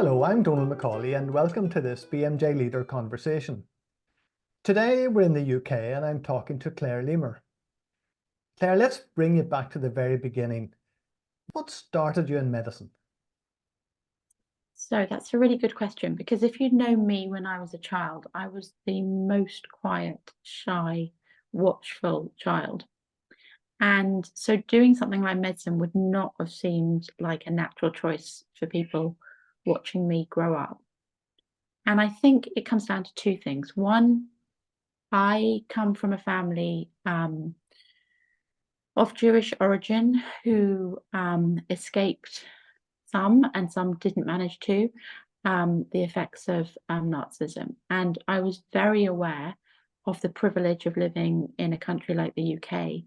Hello, I'm Donal Macaulay and welcome to this BMJ Leader Conversation. Today we're in the UK and I'm talking to Claire Lemer. Claire, let's bring you back to the very beginning. What started you in medicine? So that's a really good question, because if you'd known me when I was a child, I was the most quiet, shy, watchful child. And so doing something like medicine would not have seemed like a natural choice for people watching me grow up. And I think it comes down to two things. One, I come from a family of Jewish origin who escaped some, and some didn't manage to, the effects of Nazism. And I was very aware of the privilege of living in a country like the UK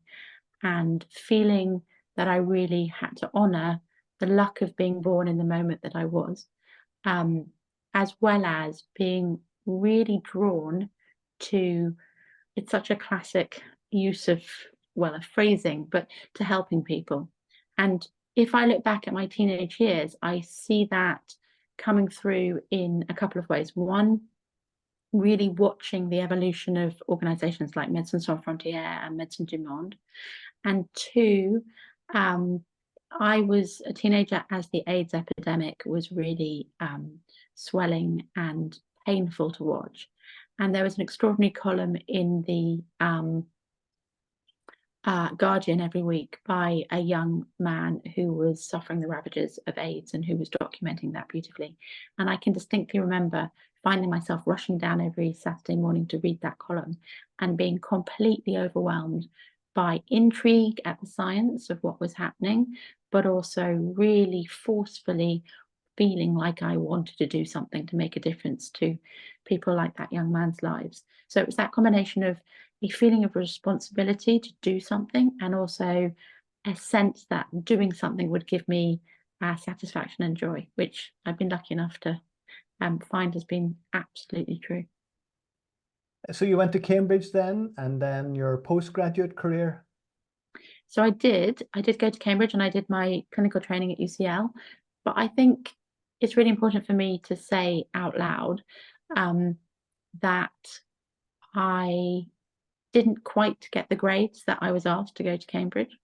and feeling that I really had to honour the luck of being born in the moment that I was, as well as being really drawn to, it's such a classic use of, well, a phrasing, but to helping people. And if I look back at my teenage years, I see that coming through in a couple of ways. One, really watching the evolution of organisations like Médecins Sans Frontières and Médecins du Monde. And two, I was a teenager as the AIDS epidemic was really swelling and painful to watch. And there was an extraordinary column in the Guardian every week by a young man who was suffering the ravages of AIDS and who was documenting that beautifully. And I can distinctly remember finding myself rushing down every Saturday morning to read that column and being completely overwhelmed by intrigue at the science of what was happening, but also really forcefully feeling like I wanted to do something to make a difference to people like that young man's lives. So it was that combination of a feeling of responsibility to do something, and also a sense that doing something would give me satisfaction and joy, which I've been lucky enough to find has been absolutely true. So you went to Cambridge then, and then your postgraduate career? So I did go to Cambridge and I did my clinical training at UCL, but I think it's really important for me to say out loud that I didn't quite get the grades that I was asked to go to Cambridge.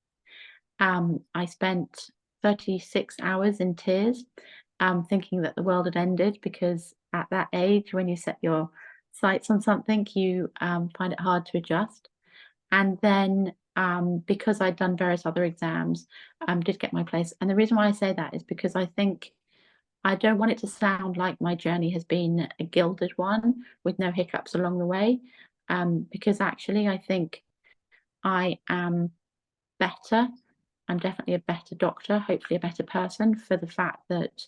I spent 36 hours in tears, thinking that the world had ended, because at that age, when you set your sights on something, you find it hard to adjust. And then because I'd done various other exams, did get my place. And the reason why I say that is because I think I don't want it to sound like my journey has been a gilded one with no hiccups along the way, because actually I think I am better. I'm definitely a better doctor, hopefully a better person, for the fact that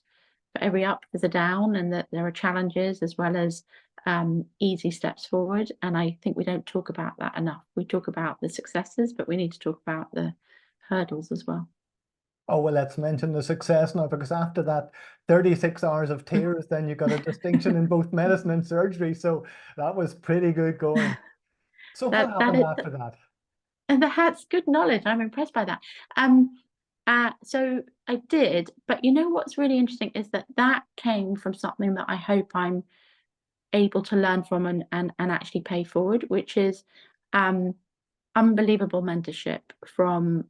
for every up there's a down, and that there are challenges as well as easy steps forward. And I think we don't talk about that enough. We talk about the successes, but we need to talk about the hurdles as well. Oh, well, let's mention the success now, because after that 36 hours of tears, then you got a distinction in both medicine and surgery. So that was pretty good going. So what That happened is, after that? and that's good knowledge. I'm impressed by that. So I did, but you know what's really interesting is that that came from something that I hope I'm able to learn from and actually pay forward, which is unbelievable mentorship from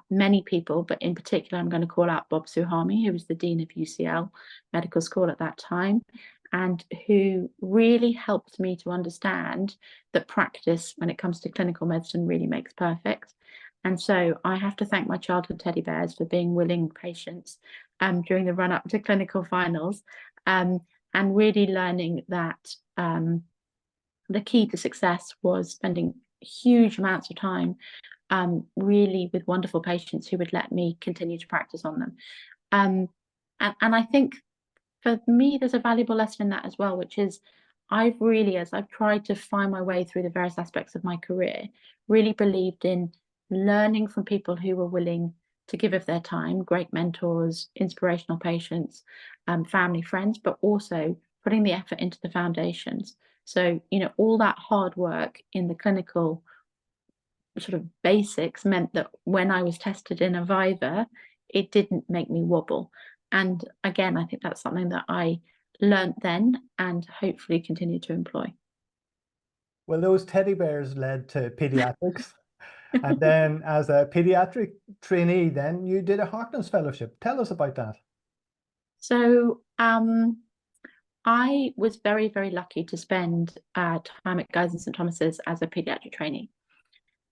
many people, but in particular, I'm going to call out Bob Suhami, who was the Dean of UCL Medical School at that time, and who really helped me to understand that practice, when it comes to clinical medicine, really makes perfect. And so I have to thank my childhood teddy bears for being willing patients during the run up to clinical finals, and really learning that the key to success was spending huge amounts of time really with wonderful patients who would let me continue to practice on them. And I think for me, there's a valuable lesson in that as well, which is I've really, as I've tried to find my way through the various aspects of my career, really believed in learning from people who were willing to give of their time, great mentors, inspirational patients, family, friends, but also putting the effort into the foundations. So, you know, all that hard work in the clinical sort of basics meant that when I was tested in a viva, it didn't make me wobble. And again, I think that's something that I learnt then and hopefully continue to employ. Well, those teddy bears led to pediatrics. And then as a pediatric trainee, then you did a Harkness Fellowship. Tell us about that. So I was very, very lucky to spend time at Guy's and St Thomas's as a paediatric trainee.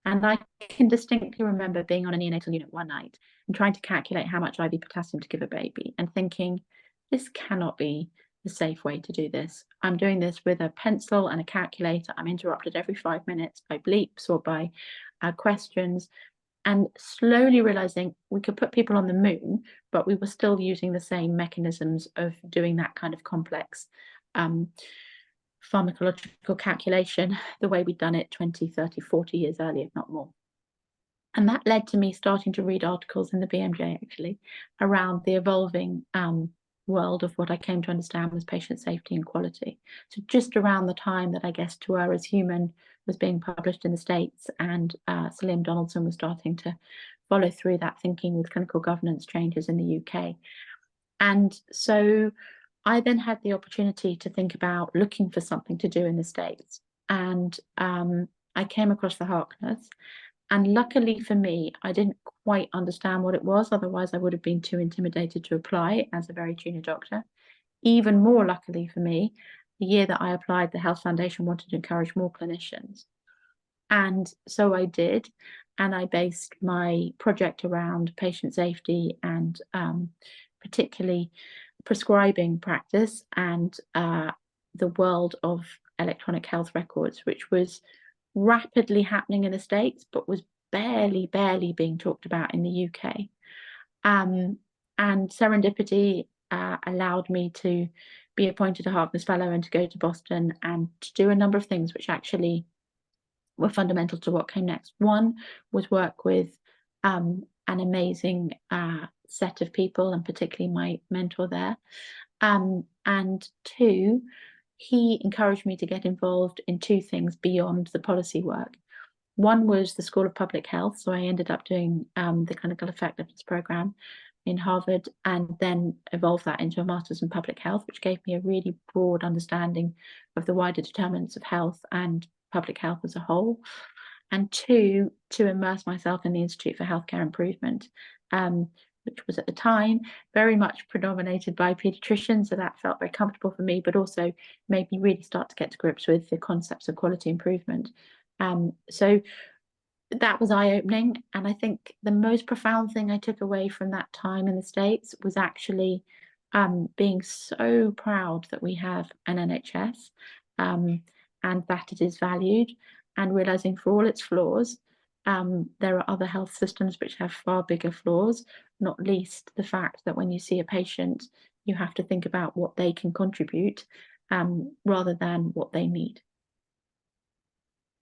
And I can distinctly remember being on a neonatal unit one night and trying to calculate how much IV potassium to give a baby and thinking, this cannot be the safe way to do this. I'm doing this with a pencil and a calculator. I'm interrupted every 5 minutes by bleeps or by questions, and slowly realizing we could put people on the moon, but we were still using the same mechanisms of doing that kind of complex pharmacological calculation the way we'd done it 20, 30, 40 years earlier, if not more. And that led to me starting to read articles in the BMJ actually around the evolving world of what I came to understand was patient safety and quality. So just around the time that I guess To Err Is Human was being published in the States, and Sir Liam Donaldson was starting to follow through that thinking with clinical governance changes in the UK. And so I then had the opportunity to think about looking for something to do in the States. And I came across the Harkness. And luckily for me, I didn't quite understand what it was. Otherwise, I would have been too intimidated to apply as a very junior doctor. Even more luckily for me, the year that I applied, the Health Foundation wanted to encourage more clinicians. And so I did. And I based my project around patient safety and particularly prescribing practice and the world of electronic health records, which was rapidly happening in the States, but was barely being talked about in the UK. And serendipity allowed me to be appointed a Harkness Fellow and to go to Boston and to do a number of things which actually were fundamental to what came next. One was work with an amazing set of people, and particularly my mentor there. And two, he encouraged me to get involved in two things beyond the policy work. One was the School of Public Health, so I ended up doing the clinical effectiveness program in Harvard, and then evolved that into a master's in public health, which gave me a really broad understanding of the wider determinants of health and public health as a whole. And two, to immerse myself in the Institute for Healthcare Improvement, which was at the time very much predominated by paediatricians, so that felt very comfortable for me, but also made me really start to get to grips with the concepts of quality improvement. So that was eye-opening, and I think the most profound thing I took away from that time in the States was actually being so proud that we have an NHS and that it is valued, and realizing for all its flaws, there are other health systems which have far bigger flaws, not least the fact that when you see a patient, you have to think about what they can contribute rather than what they need.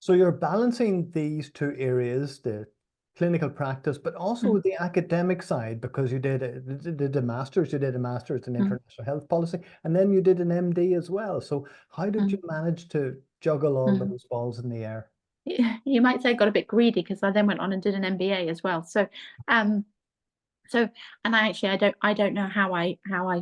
So you're balancing these two areas, the clinical practice, but also the academic side, because you did a master's, you did a master's in international health policy, and then you did an MD as well. So how did you manage to juggle all those balls in the air? You might say I got a bit greedy because I then went on and did an MBA as well. So and I don't know how I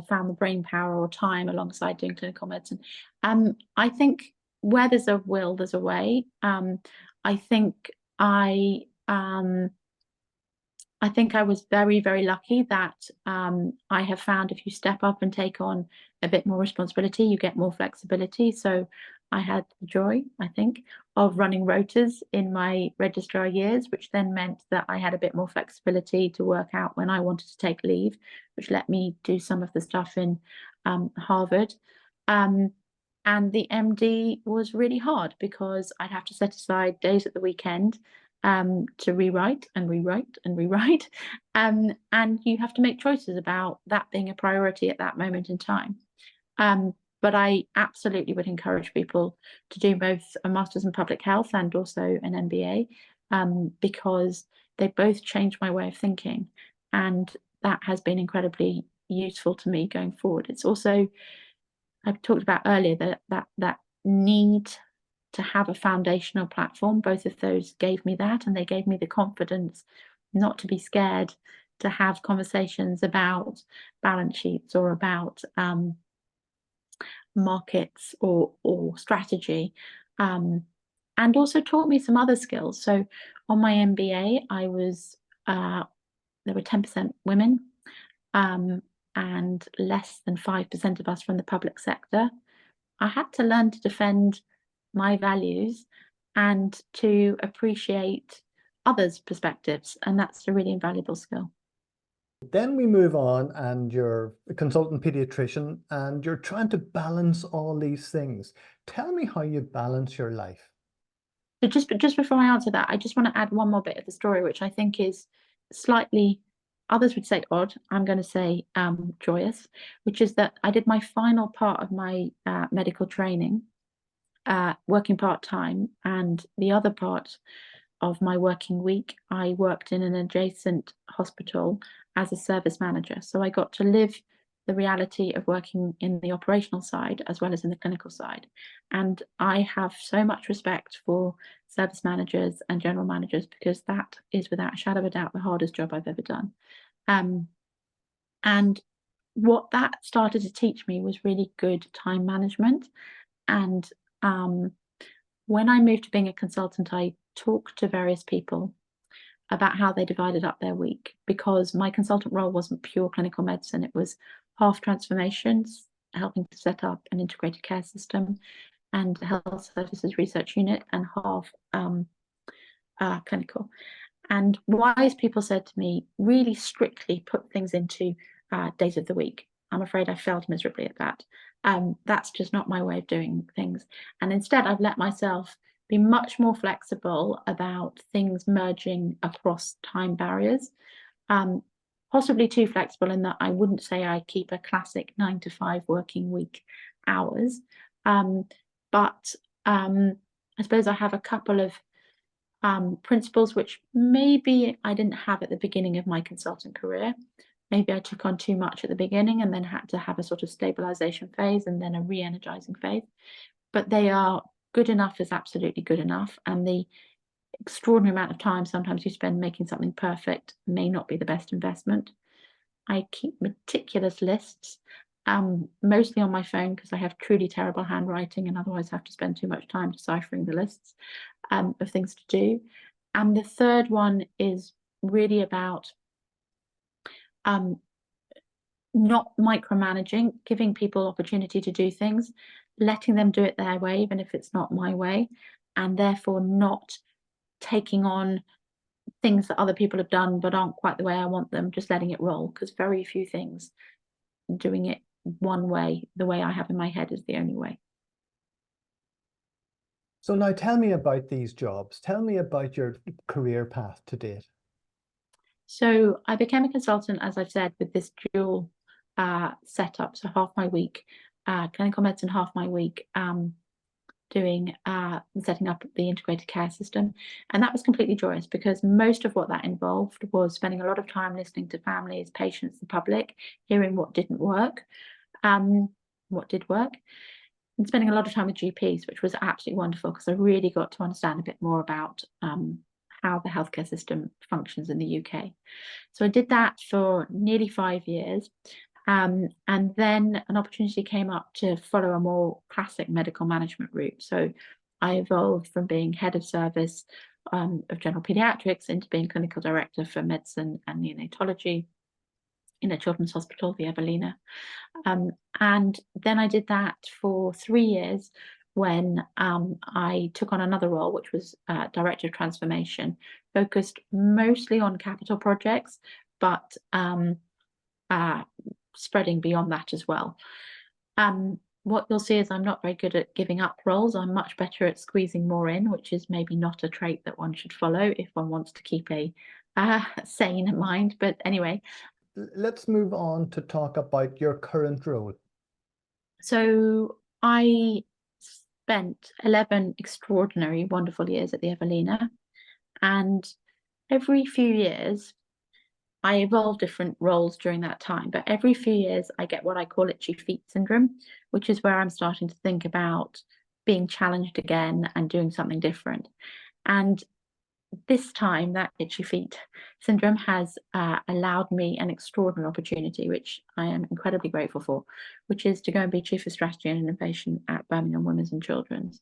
found the brain power or time alongside doing clinical medicine. I think where there's a will, there's a way. I think I was very, very lucky that I have found if you step up and take on a bit more responsibility, you get more flexibility. So I had the joy, I think, of running rotas in my registrar years, which then meant that I had a bit more flexibility to work out when I wanted to take leave, which let me do some of the stuff in Harvard. And the MD was really hard because I'd have to set aside days at the weekend to rewrite and rewrite and rewrite. And you have to make choices about that being a priority at that moment in time. But I absolutely would encourage people to do both a master's in public health and also an MBA because they both changed my way of thinking. And that has been incredibly useful to me going forward. It's also, I've talked about earlier, that need to have a foundational platform. Both of those gave me that, and they gave me the confidence not to be scared to have conversations about balance sheets or about markets or strategy, and also taught me some other skills. So on my MBA, I was there were 10% women, and less than 5% of us from the public sector. I had to learn to defend my values and to appreciate others' perspectives, and that's a really invaluable skill. Then we move on, and you're a consultant pediatrician, and you're trying to balance all these things. Tell me how you balance your life. So just before I answer that, I just want to add one more bit of the story, which I think is slightly, others would say odd, I'm going to say joyous, which is that I did my final part of my medical training, working part-time, and the other part of my working week, I worked in an adjacent hospital as a service manager. So I got to live the reality of working in the operational side as well as in the clinical side. And I have so much respect for service managers and general managers, because that is without a shadow of a doubt the hardest job I've ever done. And what that started to teach me was really good time management. And when I moved to being a consultant, I talked to various people about how they divided up their week, because my consultant role wasn't pure clinical medicine. It was half transformations, helping to set up an integrated care system and health services research unit, and half clinical. And wise people said to me, really strictly put things into days of the week. I'm afraid I failed miserably at that. That's just not my way of doing things. And instead, I've let myself be much more flexible about things merging across time barriers. Possibly too flexible in that I wouldn't say I keep a classic 9 to 5 working week hours. But I suppose I have a couple of principles which maybe I didn't have at the beginning of my consultant career. Maybe I took on too much at the beginning and then had to have a sort of stabilization phase and then a re-energizing phase. But they are good enough is absolutely good enough. And the extraordinary amount of time sometimes you spend making something perfect may not be the best investment. I keep meticulous lists, mostly on my phone, because I have truly terrible handwriting and otherwise have to spend too much time deciphering the lists of things to do. And the third one is really about not micromanaging, giving people opportunity to do things, letting them do it their way, even if it's not my way, and therefore not taking on things that other people have done but aren't quite the way I want them, just letting it roll, because very few things, doing it one way, the way I have in my head, is the only way. So now tell me about these jobs. Tell me about your career path to date. So I became a consultant, as I've said, with this dual setup. So half my week clinical medicine, half my week doing setting up the integrated care system. And that was completely joyous, because most of what that involved was spending a lot of time listening to families, patients, the public, hearing what didn't work, what did work, and spending a lot of time with GPs, which was absolutely wonderful, because I really got to understand a bit more about how the healthcare system functions in the UK. So I did that for nearly 5 years. And then an opportunity came up to follow a more classic medical management route. So I evolved from being head of service of General Paediatrics into being clinical director for medicine and neonatology in a children's hospital, the Evelina. And then I did that for 3 years, when I took on another role, which was director of transformation, focused mostly on capital projects, but spreading beyond that as well. What you'll see is I'm not very good at giving up roles. I'm much better at squeezing more in, which is maybe not a trait that one should follow if one wants to keep a sane mind. But anyway. Let's move on to talk about your current role. So I spent 11 extraordinary, wonderful years at the Evelina. And every few years, I evolve different roles during that time. But every few years, I get what I call itchy feet syndrome, which is where I'm starting to think about being challenged again and doing something different. And this time, that itchy feet syndrome has allowed me an extraordinary opportunity, which I am incredibly grateful for, which is to go and be Chief of Strategy and Innovation at Birmingham Women's and Children's.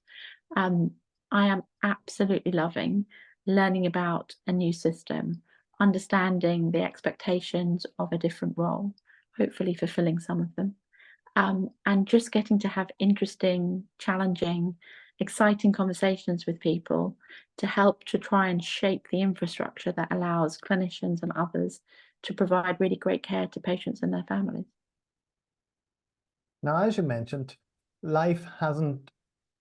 I am absolutely loving learning about a new system, understanding the expectations of a different role, hopefully fulfilling some of them, and just getting to have interesting, challenging, exciting conversations with people to help to try and shape the infrastructure that allows clinicians and others to provide really great care to patients and their families. Now, as you mentioned, life hasn't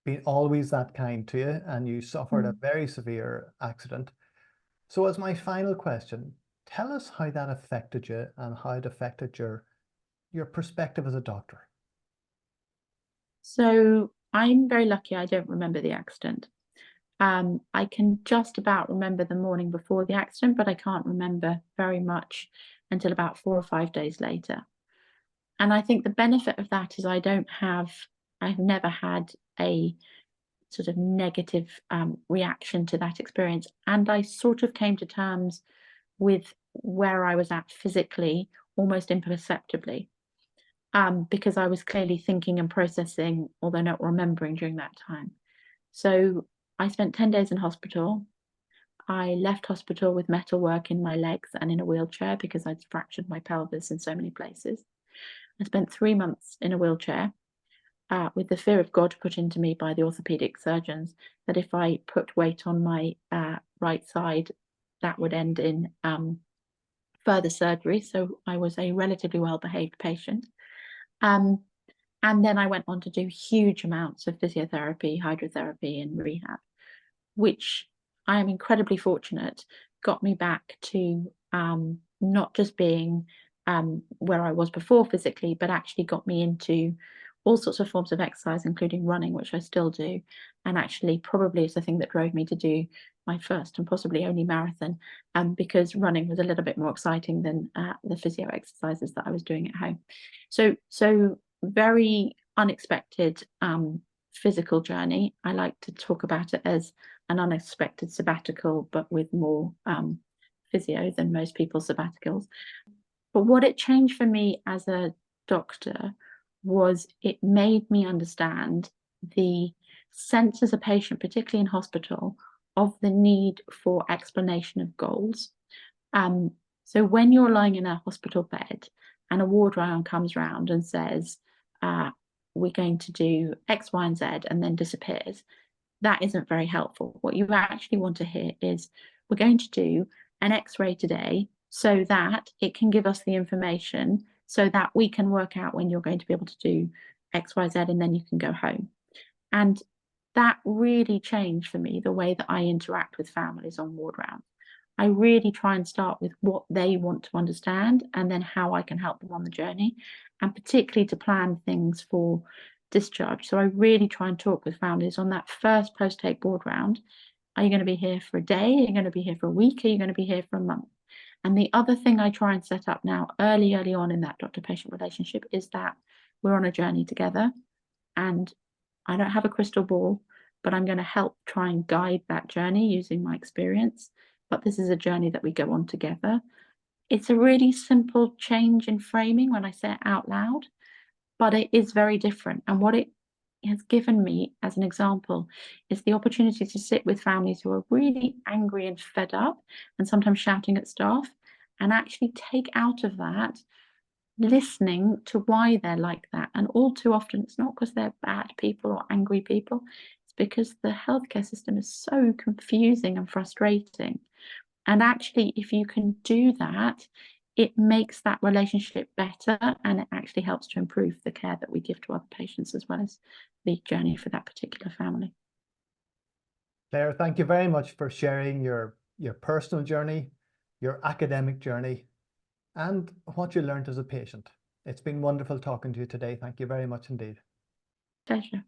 been always that kind to you, and you suffered a very severe accident. So as my final question, tell us how that affected you and how it affected your perspective as a doctor. So I'm very lucky I don't remember the accident. I can just about remember the morning before the accident, but I can't remember very much until about 4 or 5 days later. And I think the benefit of that is I've never had a sort of negative reaction to that experience. And I sort of came to terms with where I was at physically, almost imperceptibly, because I was clearly thinking and processing, although not remembering during that time. So I spent 10 days in hospital. I left hospital with metalwork in my legs and in a wheelchair because I'd fractured my pelvis in so many places. I spent 3 months in a wheelchair with the fear of God put into me by the orthopedic surgeons that if I put weight on my right side, that would end in further surgery. So I was a relatively well-behaved patient. And then I went on to do huge amounts of physiotherapy, hydrotherapy, and rehab, which I am incredibly fortunate got me back to not just being where I was before physically, but actually got me into all sorts of forms of exercise, including running, which I still do. And actually probably is the thing that drove me to do my first and possibly only marathon, because running was a little bit more exciting than the physio exercises that I was doing at home. So very unexpected physical journey. I like to talk about it as an unexpected sabbatical, but with more physio than most people's sabbaticals. But what it changed for me as a doctor was it made me understand the sense as a patient, particularly in hospital, of the need for explanation of goals. So when you're lying in a hospital bed and a ward round comes round and says, we're going to do X, Y, and Z, and then disappears, that isn't very helpful. What you actually want to hear is, we're going to do an X-ray today so that it can give us the information so that we can work out when you're going to be able to do X, Y, Z, and then you can go home. And that really changed for me the way that I interact with families on ward rounds. I really try and start with what they want to understand and then how I can help them on the journey, and particularly to plan things for discharge. So I really try and talk with families on that first post-take ward round. Are you going to be here for a day? Are you going to be here for a week? Are you going to be here for a month? And the other thing I try and set up now early on in that doctor-patient relationship is that we're on a journey together, and I don't have a crystal ball, but I'm going to help try and guide that journey using my experience. But this is a journey that we go on together. It's a really simple change in framing when I say it out loud, but it is very different. And what it has given me, as an example, is the opportunity to sit with families who are really angry and fed up and sometimes shouting at staff, and actually take out of that listening to why they're like that. And all too often, it's not because they're bad people or angry people. It's because the healthcare system is so confusing and frustrating. And actually, if you can do that, it makes that relationship better, and it actually helps to improve the care that we give to other patients as well as the journey for that particular family. Claire, thank you very much for sharing your personal journey, your academic journey, and what you learned as a patient. It's been wonderful talking to you today. Thank you very much indeed. Pleasure.